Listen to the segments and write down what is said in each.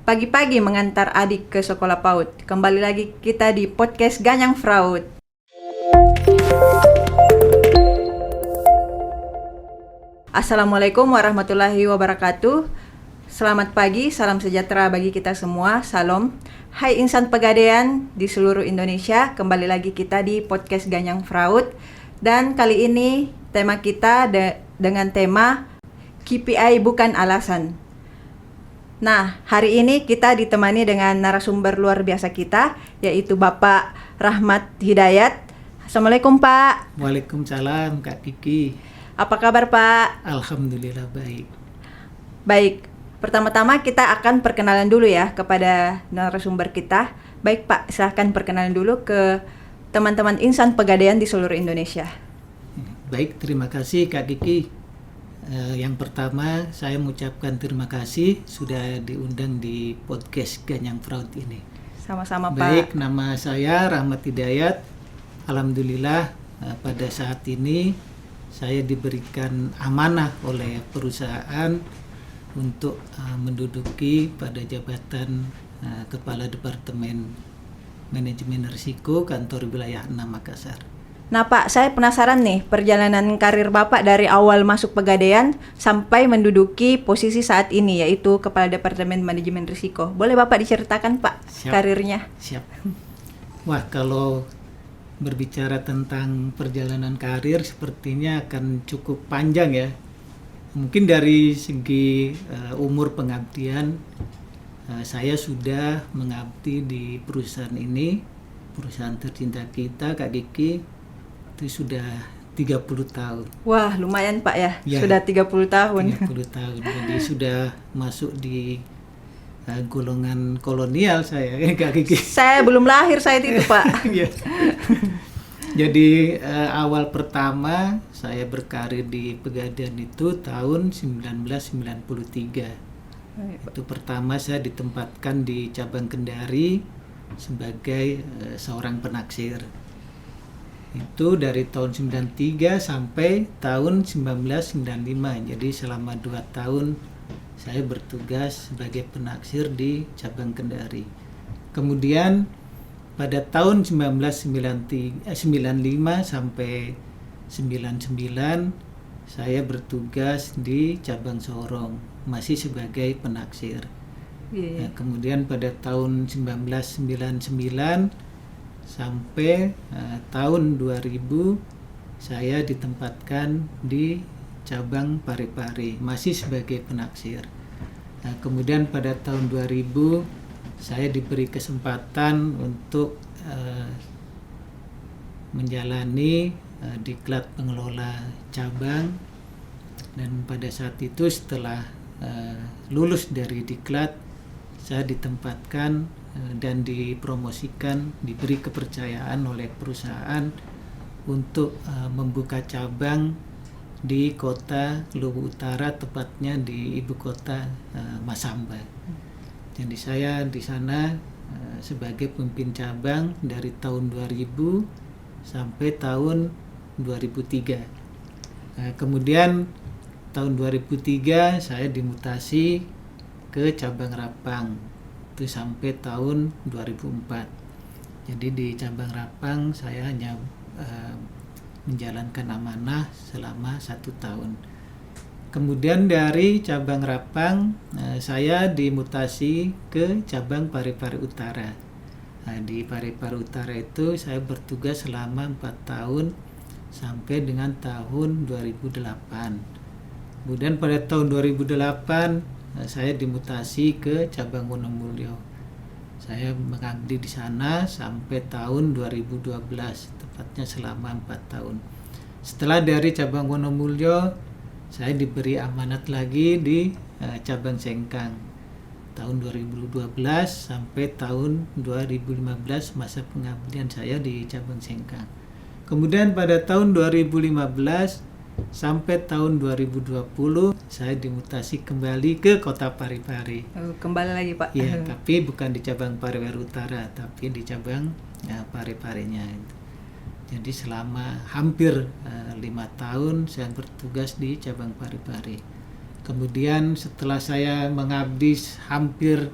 Pagi-pagi mengantar adik ke sekolah PAUD. Kembali lagi kita di podcast Ganyang Fraud. Assalamualaikum warahmatullahi wabarakatuh. Selamat pagi, salam sejahtera bagi kita semua. Salam. Hai insan pegadaian di seluruh Indonesia. Kembali lagi kita di podcast Ganyang Fraud. Dan kali ini tema kita dengan tema KPI bukan alasan. Nah, hari ini kita ditemani dengan narasumber luar biasa kita, yaitu Bapak Rahmat Hidayat. Assalamualaikum Pak. Waalaikumsalam Kak Kiki. Apa kabar Pak? Alhamdulillah baik. Baik, pertama-tama kita akan perkenalan dulu ya kepada narasumber kita. Baik Pak, silahkan perkenalan dulu ke teman-teman insan pegadaian di seluruh Indonesia. Baik, terima kasih Kak Kiki. Yang pertama saya mengucapkan terima kasih sudah diundang di podcast Ganyang Fraud ini. Sama-sama Pak. Baik, nama saya Rahmat Hidayat. Alhamdulillah pada saat ini saya diberikan amanah oleh perusahaan untuk menduduki pada jabatan Kepala Departemen Manajemen Risiko Kantor Wilayah 6 Makassar. Nah Pak, saya penasaran nih perjalanan karir Bapak dari awal masuk pegadaian sampai menduduki posisi saat ini, yaitu Kepala Departemen Manajemen Risiko. Boleh Bapak diceritakan Pak karirnya? Siap. Wah, kalau berbicara tentang perjalanan karir sepertinya akan cukup panjang ya. Mungkin dari segi umur pengabdian, saya sudah mengabdi di perusahaan ini, perusahaan tercinta kita Kak Kiki, itu sudah 30 tahun. Wah, lumayan Pak ya, sudah 30 tahun. 30 tahun, jadi sudah masuk di golongan kolonial saya, Kak Kiki. Saya belum lahir saat itu Pak. Jadi awal pertama saya berkarir di Pegadaian itu tahun 1993. Itu pertama saya ditempatkan di cabang Kendari sebagai seorang penaksir. Itu dari tahun 93 sampai tahun 1995. Jadi selama 2 tahun saya bertugas sebagai penaksir di cabang Kendari. Kemudian pada tahun 1995 sampai 99 saya bertugas di cabang Sorong masih sebagai penaksir. Nah, kemudian pada tahun 1999 sampai tahun 2000 saya ditempatkan di cabang Parepare masih sebagai penaksir. Nah, kemudian pada tahun 2000 saya diberi kesempatan untuk menjalani diklat pengelola cabang, dan pada saat itu setelah lulus dari diklat saya ditempatkan dan dipromosikan, diberi kepercayaan oleh perusahaan untuk membuka cabang di kota Luwu Utara, tepatnya di ibu kota Masamba. Jadi saya di sana sebagai pemimpin cabang dari tahun 2000 sampai tahun 2003. Kemudian tahun 2003 saya dimutasi ke cabang Rapang itu sampai tahun 2004. Jadi di cabang Rapang saya hanya menjalankan amanah selama 1 tahun. Kemudian dari cabang Rapang saya dimutasi ke cabang Parepare Utara. Nah, di Parepare Utara itu saya bertugas selama 4 tahun sampai dengan tahun 2008. Kemudian pada tahun 2008 saya dimutasi ke cabang Wonomulyo. Saya mengabdi di sana sampai tahun 2012, tepatnya selama 4 tahun. Setelah dari cabang Wonomulyo, saya diberi amanat lagi di cabang Sengkang. Tahun 2012 sampai tahun 2015 masa pengabdian saya di cabang Sengkang. Kemudian pada tahun 2015 sampai tahun 2020 saya dimutasi kembali ke kota Parepare. Kembali lagi Pak. Ya, tapi bukan di cabang Parepare Utara, tapi di cabang Pareparenya. Jadi selama hampir 5 tahun saya bertugas di cabang Parepare. Kemudian setelah saya mengabdi hampir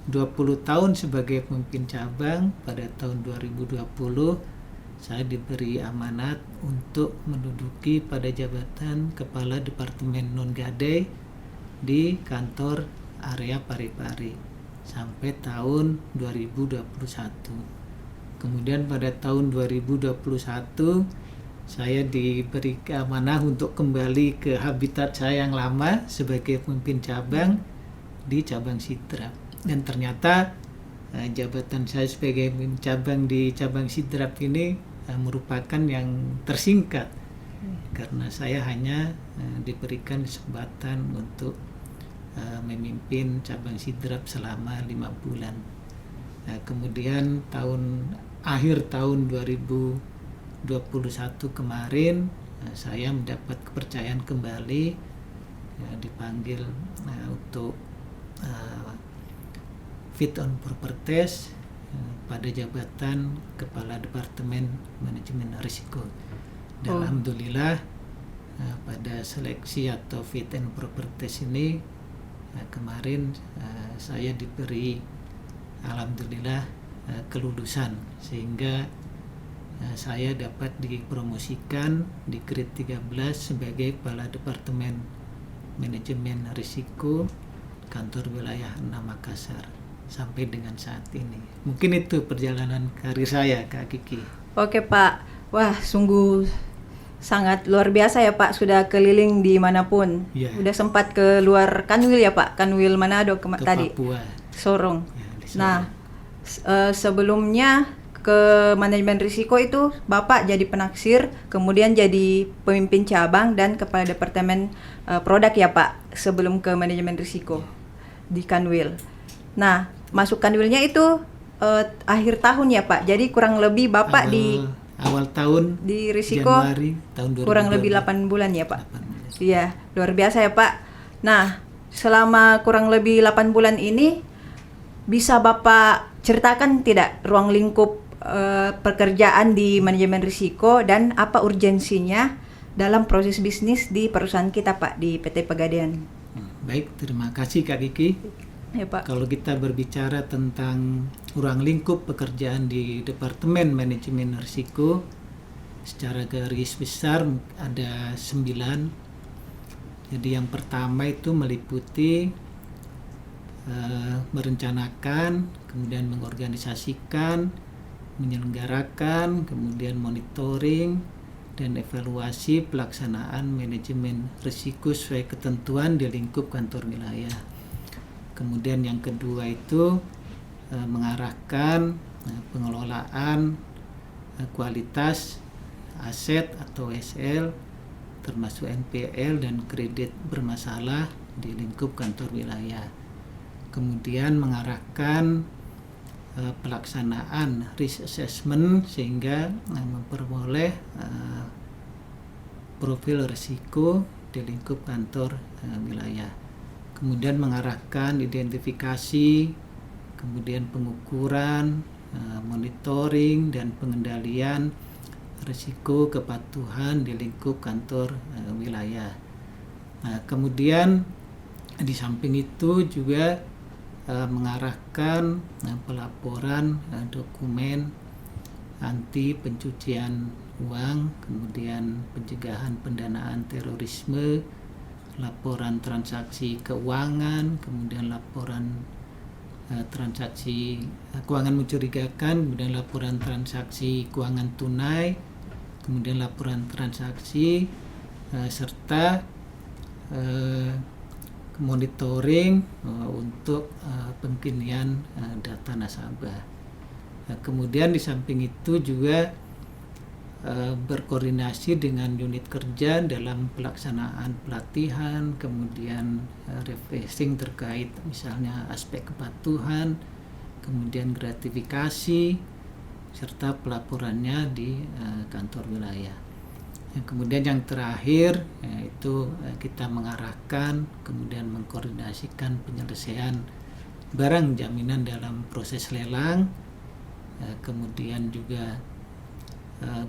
20 tahun sebagai pemimpin cabang, pada tahun 2020 saya diberi amanat untuk menduduki pada jabatan Kepala Departemen Non-Gade di kantor area Parepare sampai tahun 2021. Kemudian pada tahun 2021 saya diberi amanah untuk kembali ke habitat saya yang lama sebagai pemimpin cabang di cabang Sidrap. Dan ternyata jabatan saya sebagai pemimpin cabang di cabang Sidrap ini merupakan yang tersingkat karena saya hanya diberikan kesempatan untuk memimpin cabang Sidrap selama 5 bulan. Kemudian akhir tahun 2021 kemarin saya mendapat kepercayaan kembali, dipanggil untuk fit on proper test pada jabatan Kepala Departemen Manajemen Risiko. Dan alhamdulillah pada seleksi atau fit and proper test ini kemarin saya diberi alhamdulillah kelulusan, sehingga saya dapat dipromosikan di grade 13 sebagai Kepala Departemen Manajemen Risiko Kantor Wilayah 6 Makassar sampai dengan saat ini. Mungkin itu perjalanan karir saya, Kak Kiki. Oke Pak, wah sungguh sangat luar biasa ya Pak, sudah keliling dimanapun. Ya. Udah sempat ke luar Kanwil ya Pak, Kanwil Manado Ke tadi. Papua. Sorong. Ya, di Sorong. Nah, sebelumnya ke manajemen risiko itu Bapak jadi penaksir, kemudian jadi pemimpin cabang dan kepala departemen produk ya Pak, sebelum ke manajemen risiko di Kanwil. Nah, masuk Kanwilnya itu akhir tahun ya Pak. Jadi kurang lebih Bapak awal tahun di risiko Januari tahun 2020. kurang lebih 8 bulan ya Pak. 8 bulan. Iya, luar biasa ya Pak. Nah, selama kurang lebih 8 bulan ini bisa Bapak ceritakan tidak ruang lingkup pekerjaan di manajemen risiko dan apa urgensinya dalam proses bisnis di perusahaan kita Pak, di PT Pegadaian. Baik, terima kasih Kak Kiki. Ya Pak. Kalau kita berbicara tentang ruang lingkup pekerjaan di Departemen Manajemen Risiko, secara garis besar ada 9. Jadi yang pertama itu meliputi merencanakan, kemudian mengorganisasikan, menyelenggarakan, kemudian monitoring dan evaluasi pelaksanaan manajemen risiko sesuai ketentuan di lingkup kantor wilayah. Kemudian yang kedua itu mengarahkan pengelolaan kualitas aset atau SL termasuk NPL dan kredit bermasalah di lingkup kantor wilayah. Kemudian mengarahkan pelaksanaan risk assessment sehingga memperoleh profil risiko di lingkup kantor wilayah. Kemudian mengarahkan identifikasi, kemudian pengukuran, monitoring dan pengendalian risiko kepatuhan di lingkup kantor wilayah. Nah, kemudian di samping itu juga mengarahkan pelaporan dokumen anti pencucian uang, kemudian pencegahan pendanaan terorisme, laporan transaksi keuangan, kemudian laporan transaksi keuangan mencurigakan, kemudian laporan transaksi keuangan tunai, kemudian laporan transaksi serta monitoring untuk pengkinian data nasabah. Kemudian di samping itu juga berkoordinasi dengan unit kerja dalam pelaksanaan pelatihan, kemudian refreshing terkait misalnya aspek kepatuhan, kemudian gratifikasi, serta pelaporannya di kantor wilayah. Kemudian yang terakhir itu kita mengarahkan, kemudian mengkoordinasikan penyelesaian barang jaminan dalam proses lelang, kemudian juga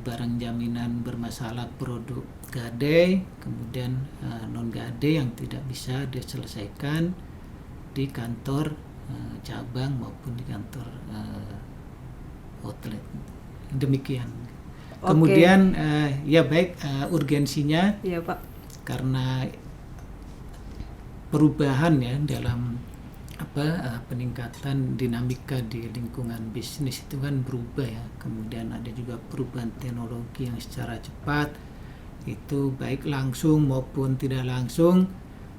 barang jaminan bermasalah produk gade, kemudian non gade yang tidak bisa diselesaikan di kantor cabang maupun di kantor outlet. Demikian. Kemudian ya baik, urgensinya Iya Pak. karena perubahan ya dalam peningkatan dinamika di lingkungan bisnis itu kan berubah ya. Kemudian ada juga perubahan teknologi yang secara cepat, itu baik langsung maupun tidak langsung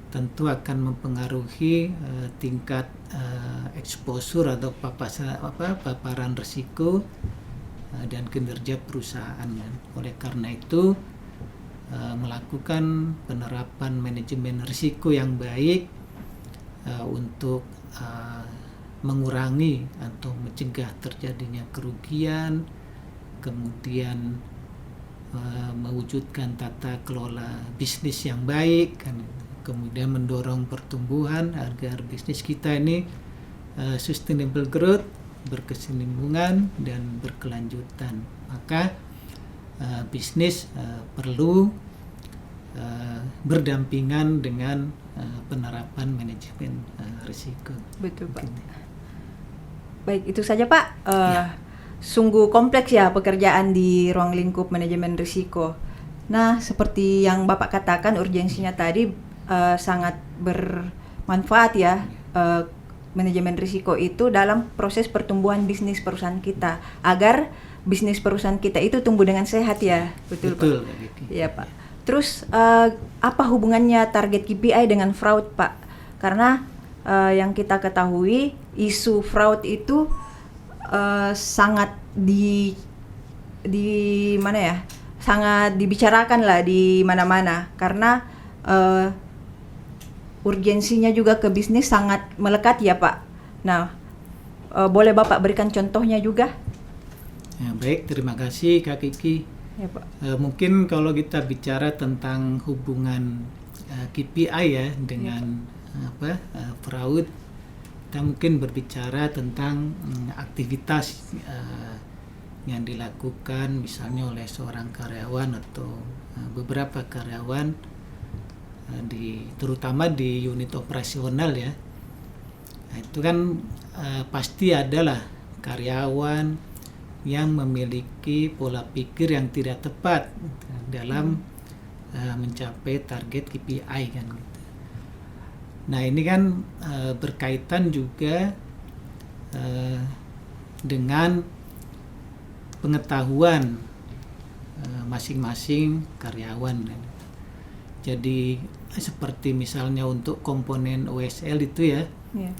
tentu akan mempengaruhi tingkat exposure atau paparan risiko dan kinerja perusahaan. Oleh karena itu melakukan penerapan manajemen risiko yang baik untuk mengurangi atau mencegah terjadinya kerugian, kemudian mewujudkan tata kelola bisnis yang baik, kemudian mendorong pertumbuhan agar bisnis kita ini sustainable growth, berkesinambungan dan berkelanjutan. Maka bisnis perlu berdampingan dengan penerapan manajemen risiko. Betul Pak. Baik, itu saja Pak. Sungguh kompleks ya pekerjaan di ruang lingkup manajemen risiko. Nah, seperti yang Bapak katakan, urgensinya tadi sangat bermanfaat ya. Manajemen risiko itu dalam proses pertumbuhan bisnis perusahaan kita, agar bisnis perusahaan kita itu tumbuh dengan sehat ya. Betul Pak. Iya Pak. Terus apa hubungannya target KPI dengan fraud Pak? Karena yang kita ketahui isu fraud itu sangat di mana ya? Sangat dibicarakan lah di mana-mana, karena urgensinya juga ke bisnis sangat melekat ya Pak. Nah, boleh Bapak berikan contohnya juga? Ya, baik, terima kasih Kak Kiki. Ya Pak. Mungkin kalau kita bicara tentang hubungan KPI ya dengan fraud, kita mungkin berbicara tentang aktivitas yang dilakukan misalnya oleh seorang karyawan atau beberapa karyawan terutama di unit operasional ya. Nah, itu kan pasti adalah karyawan yang memiliki pola pikir yang tidak tepat dalam mencapai target KPI kan gitu. Nah, ini kan berkaitan juga dengan pengetahuan masing-masing karyawan. Jadi seperti misalnya untuk komponen OSL itu ya. Yeah.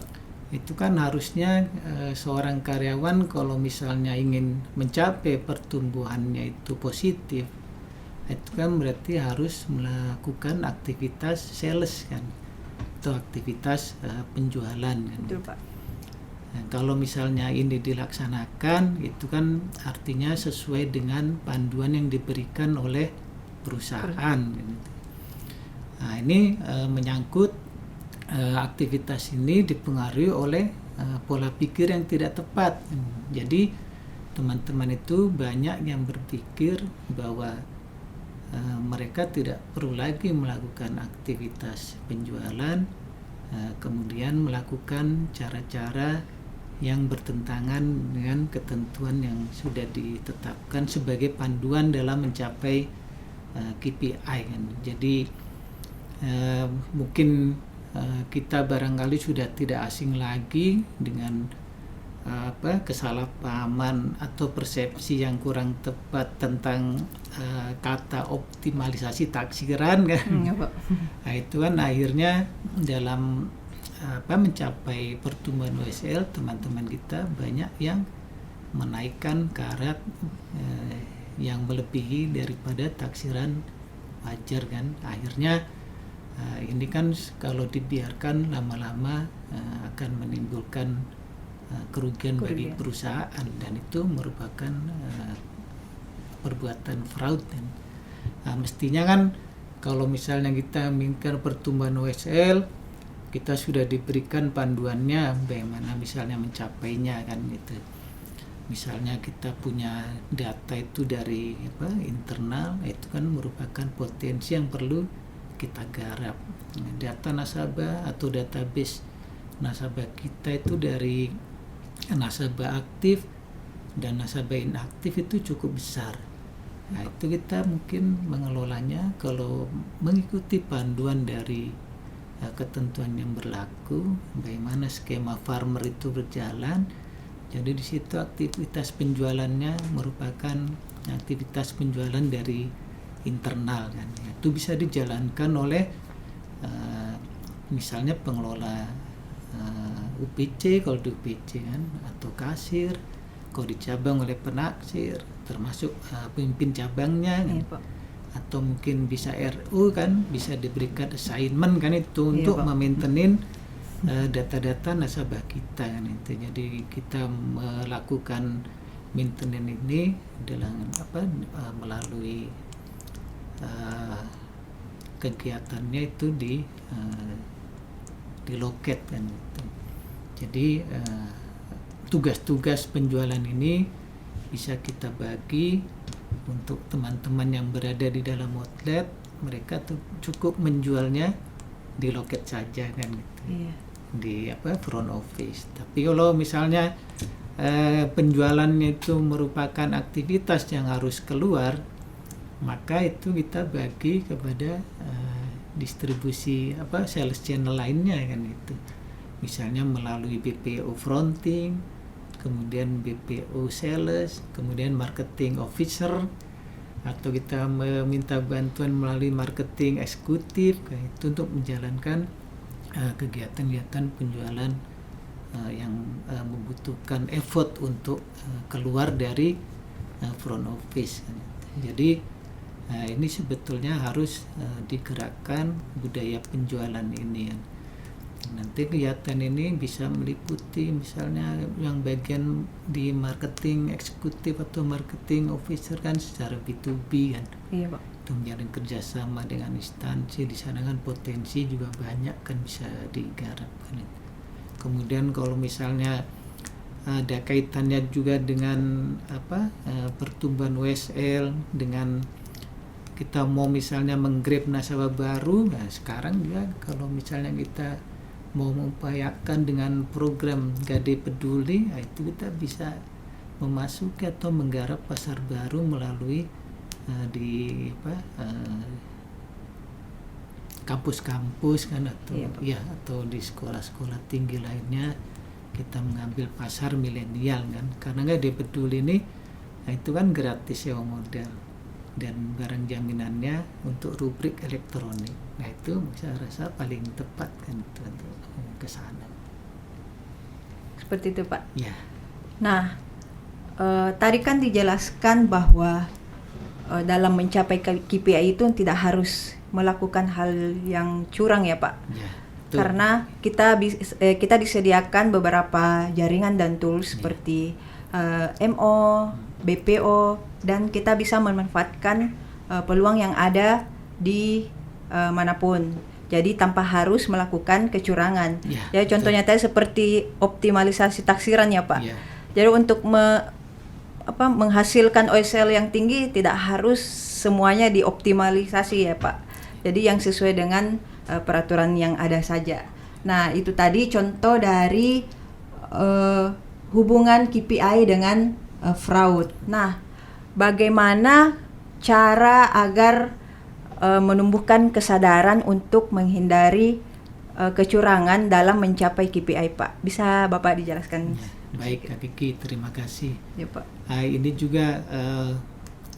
Itu kan harusnya seorang karyawan kalau misalnya ingin mencapai pertumbuhannya itu positif, itu kan berarti harus melakukan aktivitas sales kan, atau aktivitas penjualan kan. Betul Pak. Nah, kalau misalnya ini dilaksanakan, itu kan artinya sesuai dengan panduan yang diberikan oleh perusahaan. Gitu. Nah, ini menyangkut aktivitas ini dipengaruhi oleh pola pikir yang tidak tepat. Jadi teman-teman itu banyak yang berpikir bahwa mereka tidak perlu lagi melakukan aktivitas penjualan, kemudian melakukan cara-cara yang bertentangan dengan ketentuan yang sudah ditetapkan sebagai panduan dalam mencapai KPI kan. Jadi mungkin kita barangkali sudah tidak asing lagi dengan kesalahpahaman atau persepsi yang kurang tepat tentang kata optimalisasi taksiran kan. Nah, itu kan akhirnya dalam mencapai pertumbuhan OSL, teman-teman kita banyak yang menaikkan karat yang melebihi daripada taksiran wajar kan. Akhirnya ini kan kalau dibiarkan lama-lama akan menimbulkan kerugian bagi perusahaan, dan itu merupakan perbuatan fraud. Dan mestinya kan kalau misalnya kita menginginkan pertumbuhan OSL, kita sudah diberikan panduannya bagaimana misalnya mencapainya kan gitu. Misalnya kita punya data itu dari internal, itu kan merupakan potensi yang perlu kita garap. Data nasabah atau database nasabah kita itu dari nasabah aktif dan nasabah inaktif itu cukup besar. Nah, itu kita mungkin mengelolanya kalau mengikuti panduan dari ketentuan yang berlaku, bagaimana skema farmer itu berjalan. Jadi di situ aktivitas penjualannya merupakan aktivitas penjualan dari internal kan. Itu bisa dijalankan oleh misalnya pengelola UPC kalau di UPC kan, atau kasir kalau di cabang oleh penaksir, termasuk pemimpin cabangnya kan. Iya, Pak. Atau mungkin bisa RU kan, bisa diberikan assignment kan itu untuk Pak. memaintenin data-data nasabah kita kan itu. Jadi kita melakukan maintenance ini dalam melalui kegiatannya itu di loket kan itu. Jadi tugas-tugas penjualan ini bisa kita bagi untuk teman-teman yang berada di dalam outlet. Mereka tuh cukup menjualnya di loket saja kan gitu. Iya. Di front office. Tapi kalau misalnya penjualannya itu merupakan aktivitas yang harus keluar, maka itu kita bagi kepada distribusi sales channel lainnya kan itu. Misalnya melalui BPO fronting, kemudian BPO sales, kemudian marketing officer, atau kita meminta bantuan melalui marketing eksekutif itu untuk menjalankan kegiatan-kegiatan penjualan yang membutuhkan effort untuk keluar dari front office. Jadi ini sebetulnya harus digerakkan budaya penjualan ini. Nanti kegiatan ini bisa meliputi misalnya yang bagian di marketing eksekutif atau marketing officer kan secara B2B kan. Iya, Pak. Itu menjalin kerjasama dengan instansi, di sana kan potensi juga banyak kan bisa digarap kan. Kemudian kalau misalnya ada kaitannya juga dengan pertumbuhan WSL, dengan kita mau misalnya menggrab nasabah baru. Nah sekarang juga kalau misalnya kita mau mengupayakan dengan program Gade Peduli, itu kita bisa memasuki atau menggarap pasar baru melalui kampus-kampus kan, atau atau di sekolah-sekolah tinggi lainnya kita mengambil pasar milenial kan. Karena Gade Peduli ini itu kan gratis sewa modal dan barang jaminannya untuk rubrik elektronik. Nah itu saya rasa paling tepat kan untuk ke sana. Seperti itu, Pak. Ya. Nah, tadi kan dijelaskan bahwa dalam mencapai KPI itu tidak harus melakukan hal yang curang ya, Pak. Ya. Karena kita disediakan beberapa jaringan dan tools seperti MO, BPO, dan kita bisa memanfaatkan peluang yang ada di manapun. Jadi tanpa harus melakukan kecurangan. Ya contohnya tadi seperti optimalisasi taksiran ya, Pak. Ya. Jadi untuk menghasilkan OSL yang tinggi tidak harus semuanya dioptimalisasi ya, Pak. Jadi yang sesuai dengan peraturan yang ada saja. Nah itu tadi contoh dari hubungan KPI dengan fraud. Nah bagaimana cara agar menumbuhkan kesadaran untuk menghindari kecurangan dalam mencapai KPI, Pak? Bisa Bapak dijelaskan? Ya, baik Kak Kiki, terima kasih. Ya, Pak. Ini juga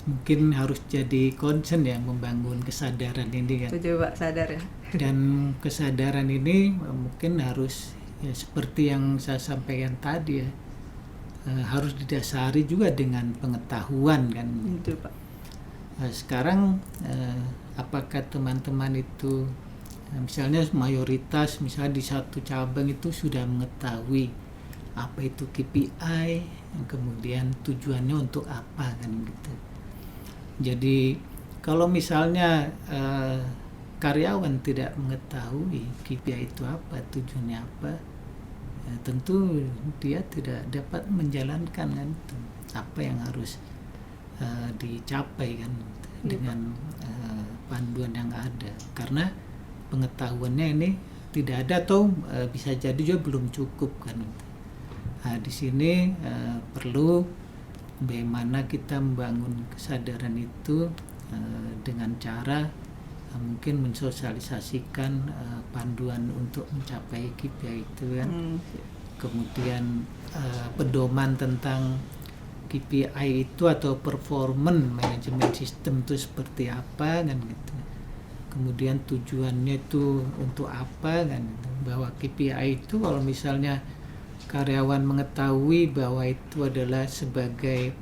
mungkin harus jadi concern ya, membangun kesadaran ini kan. Betul, Pak, sadar ya. Dan kesadaran ini mungkin harus ya, seperti yang saya sampaikan tadi ya, harus didasari juga dengan pengetahuan kan. Betul, Pak. Sekarang apakah teman-teman itu misalnya mayoritas misalnya di satu cabang itu sudah mengetahui apa itu KPI, kemudian tujuannya untuk apa kan gitu. Jadi kalau misalnya karyawan tidak mengetahui KPI itu apa, tujuannya apa, tentu dia tidak dapat menjalankan kan apa yang harus dicapai kan dengan panduan yang ada, karena pengetahuannya ini tidak ada atau bisa jadi juga belum cukup kan. Nah, di sini perlu bagaimana kita membangun kesadaran itu dengan cara mungkin mensosialisasikan panduan untuk mencapai KPI itu kan. Kemudian pedoman tentang KPI itu atau performance management system itu seperti apa kan gitu. Kemudian tujuannya itu untuk apa kan gitu. Bahwa KPI itu kalau misalnya karyawan mengetahui bahwa itu adalah sebagai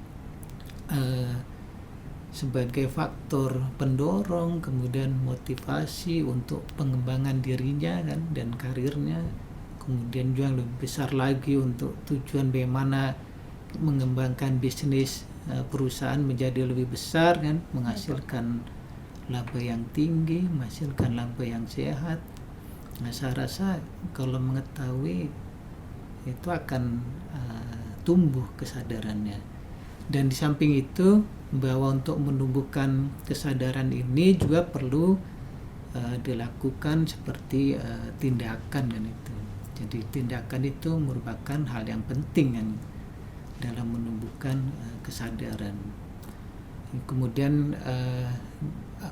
faktor pendorong, kemudian motivasi untuk pengembangan dirinya kan dan karirnya, kemudian juga yang lebih besar lagi untuk tujuan bagaimana mengembangkan bisnis perusahaan menjadi lebih besar kan, menghasilkan laba yang tinggi, menghasilkan laba yang sehat. Nah, saya rasa kalau mengetahui itu akan tumbuh kesadarannya. Dan di samping itu bahwa untuk menumbuhkan kesadaran ini juga perlu dilakukan seperti tindakan kan itu. Jadi tindakan itu merupakan hal yang penting kan dalam menumbuhkan kesadaran. Kemudian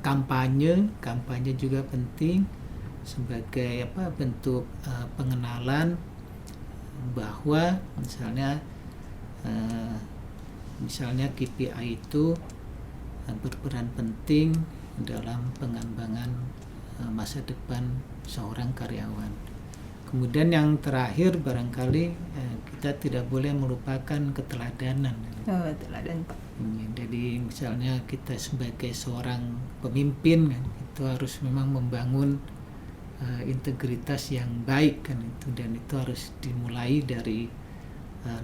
kampanye juga penting sebagai bentuk pengenalan bahwa misalnya KPI itu berperan penting dalam pengembangan masa depan seorang karyawan. Kemudian yang terakhir barangkali kita tidak boleh melupakan keteladanan. Teladan Pak. Jadi misalnya kita sebagai seorang pemimpin kan, itu harus memang membangun integritas yang baik kan itu, dan itu harus dimulai dari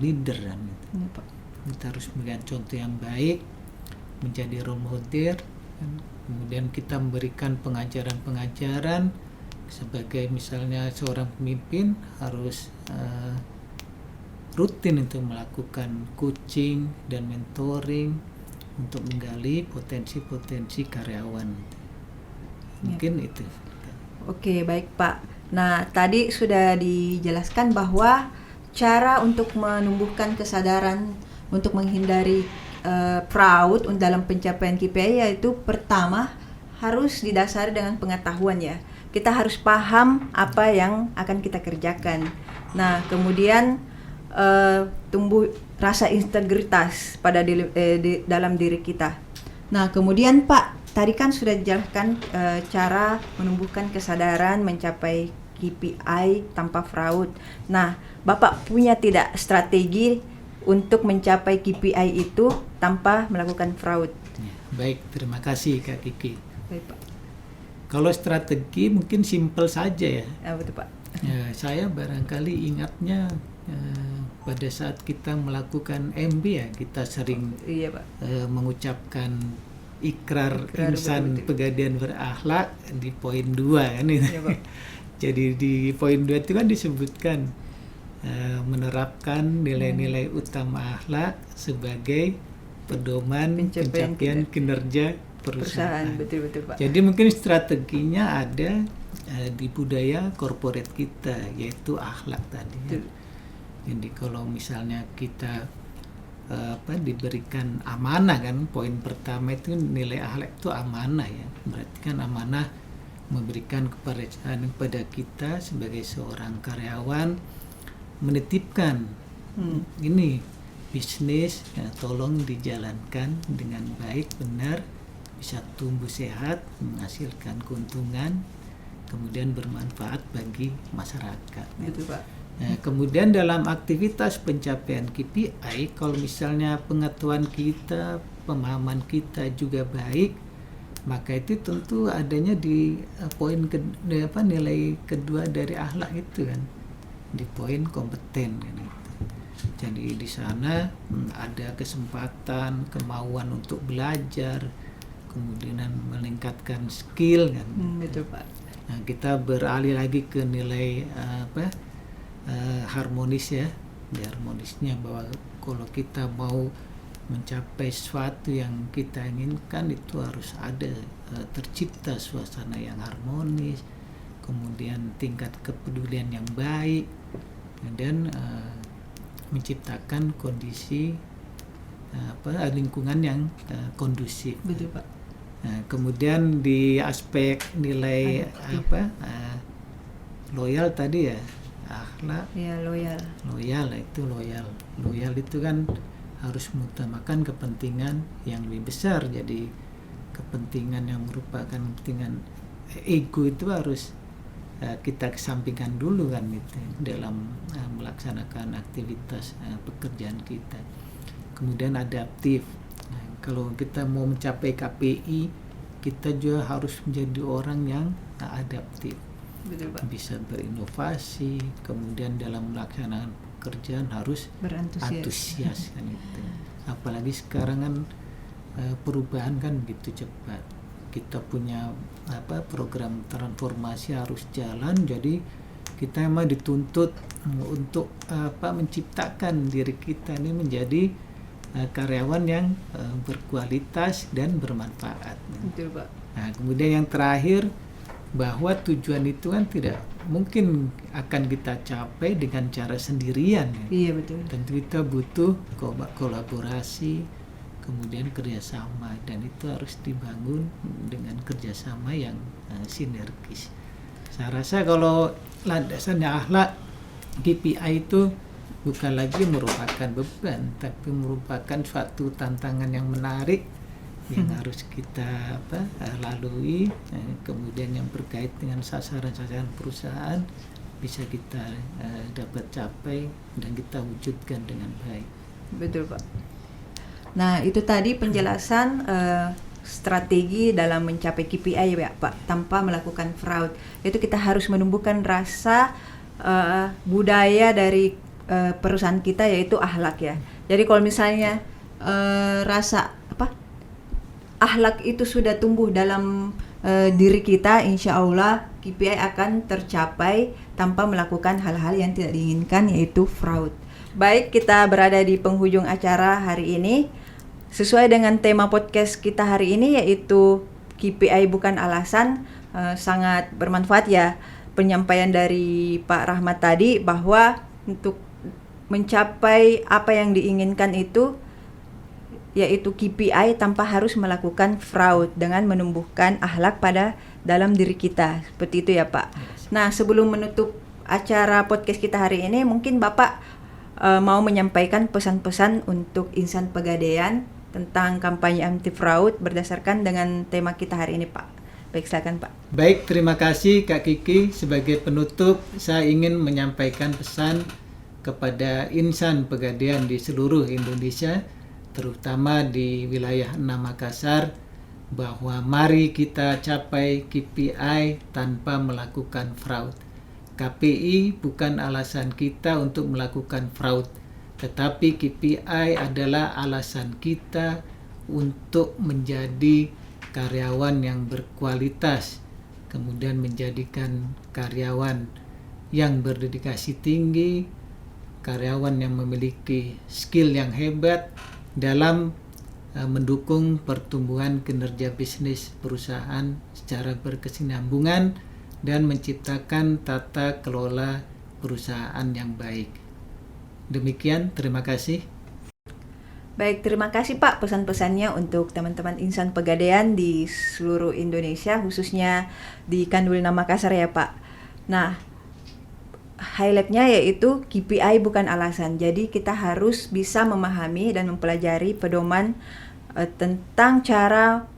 leader kan itu. Pak. Kita harus memberikan contoh yang baik, menjadi role model, kan? Kemudian kita memberikan pengajaran-pengajaran sebagai misalnya seorang pemimpin harus rutin untuk melakukan coaching dan mentoring untuk menggali potensi-potensi karyawan. Mungkin itu. Oke, baik Pak. Nah, tadi sudah dijelaskan bahwa cara untuk menumbuhkan kesadaran untuk menghindari fraud dalam pencapaian KPI yaitu pertama harus didasari dengan pengetahuan ya. Kita harus paham apa yang akan kita kerjakan. Nah, kemudian tumbuh rasa integritas pada dalam diri kita. Nah, kemudian Pak, tadi kan sudah dijelaskan cara menumbuhkan kesadaran mencapai KPI tanpa fraud. Nah, Bapak punya tidak strategi untuk mencapai KPI itu tanpa melakukan fraud? Baik, terima kasih Kak Kiki. Baik Pak. Kalau strategi mungkin simpel saja ya. Betul Pak. Saya barangkali ingatnya pada saat kita melakukan MB ya, kita sering mengucapkan ikrar insan pegadaian berakhlak di poin 2 kan itu. Iya, Pak. Jadi di poin 2 itu kan disebutkan menerapkan nilai-nilai utama akhlak sebagai pedoman pencapaian kinerja perusahaan. Betul Pak. Jadi mungkin strateginya ada di budaya corporate kita, yaitu akhlak tadi. Ya. Jadi kalau misalnya kita diberikan amanah kan, poin pertama itu nilai akhlak itu amanah ya. Berarti kan amanah memberikan kepercayaan kepada kita sebagai seorang karyawan, menitipkan ini bisnis tolong dijalankan dengan baik, benar, bisa tumbuh sehat, menghasilkan keuntungan, kemudian bermanfaat bagi masyarakat. Gitu Pak. Nah, kemudian dalam aktivitas pencapaian KPI, kalau misalnya pengetahuan kita, pemahaman kita juga baik, maka itu tentu adanya di poin nilai kedua dari akhlak itu kan, di poin kompeten kan itu. Jadi di sana ada kesempatan, kemauan untuk belajar, kemudian meningkatkan skill kan. Betul Pak. Nah, kita beralih lagi ke nilai harmonis ya. Di harmonisnya bahwa kalau kita mau mencapai sesuatu yang kita inginkan itu harus ada tercipta suasana yang harmonis, kemudian tingkat kepedulian yang baik, dan menciptakan kondisi lingkungan yang kondusif. Betul Pak. Nah, kemudian di aspek nilai loyal tadi ya, akhlak. Ya, loyal Loyal itu kan harus mengutamakan kepentingan yang lebih besar. Jadi kepentingan yang merupakan kepentingan ego itu harus kita kesampingkan dulu kan itu dalam melaksanakan aktivitas pekerjaan kita. Kemudian adaptif. Nah, kalau kita mau mencapai KPI, kita juga harus menjadi orang yang adaptif. Betul Pak. Bisa berinovasi, kemudian dalam melaksanakan pekerjaan harus antusias kan itu. Apalagi sekarang kan perubahan kan begitu cepat. Kita punya program transformasi harus jalan, jadi kita memang dituntut untuk menciptakan diri kita ini menjadi karyawan yang berkualitas dan bermanfaat. Betul Pak. Nah, kemudian yang terakhir, bahwa tujuan itu kan tidak mungkin akan kita capai dengan cara sendirian ya. Iya betul. Tentu kita butuh kolaborasi, kemudian kerjasama, dan itu harus dibangun dengan kerjasama yang sinergis. Saya rasa kalau landasannya akhlak, KPI itu bukan lagi merupakan beban, tapi merupakan suatu tantangan yang menarik yang harus kita lalui. Kemudian yang berkait dengan sasaran-sasaran perusahaan bisa kita dapat capai dan kita wujudkan dengan baik. Betul Pak. Nah, itu tadi penjelasan strategi dalam mencapai KPI ya Pak, tanpa melakukan fraud. Itu kita harus menumbuhkan rasa budaya dari perusahaan kita, yaitu akhlak ya. Jadi kalau misalnya rasa akhlak itu sudah tumbuh dalam diri kita, insya Allah KPI akan tercapai tanpa melakukan hal-hal yang tidak diinginkan, yaitu fraud. Baik, kita berada di penghujung acara hari ini. Sesuai dengan tema podcast kita hari ini, yaitu KPI bukan alasan, sangat bermanfaat ya penyampaian dari Pak Rahmat tadi, bahwa untuk mencapai apa yang diinginkan itu yaitu KPI tanpa harus melakukan fraud, dengan menumbuhkan akhlak pada dalam diri kita. Seperti itu ya Pak. Nah, sebelum menutup acara podcast kita hari ini, mungkin Bapak mau menyampaikan pesan-pesan untuk insan Pegadaian tentang kampanye anti fraud berdasarkan dengan tema kita hari ini Pak. Baik, silakan Pak. Baik, terima kasih Kak Kiki. Sebagai penutup, saya ingin menyampaikan pesan kepada insan Pegadaian di seluruh Indonesia, terutama di wilayah 6 Makassar, bahwa mari kita capai KPI tanpa melakukan fraud. KPI bukan alasan kita untuk melakukan fraud, tetapi KPI adalah alasan kita untuk menjadi karyawan yang berkualitas, kemudian menjadikan karyawan yang berdedikasi tinggi, karyawan yang memiliki skill yang hebat dalam mendukung pertumbuhan kinerja bisnis perusahaan secara berkesinambungan dan menciptakan tata kelola perusahaan yang baik. Demikian, terima kasih. Baik, terima kasih Pak pesan-pesannya untuk teman-teman insan Pegadaian di seluruh Indonesia, khususnya di Kanwil 6 Makassar ya Pak. Nah, highlight-nya yaitu KPI bukan alasan. Jadi kita harus bisa memahami dan mempelajari pedoman tentang cara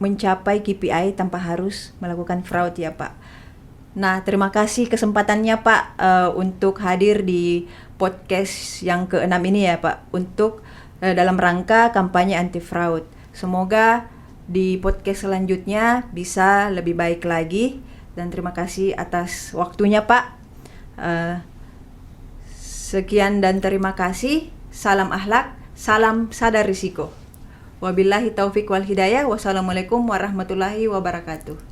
mencapai KPI tanpa harus melakukan fraud ya Pak. Nah, terima kasih kesempatannya Pak untuk hadir di podcast yang ke-6 ini ya Pak, untuk dalam rangka kampanye anti fraud. Semoga di podcast selanjutnya bisa lebih baik lagi, dan terima kasih atas waktunya Pak. Sekian dan terima kasih. Salam akhlak, salam sadar risiko. Wabillahi taufik wal hidayah. Wassalamualaikum warahmatullahi wabarakatuh.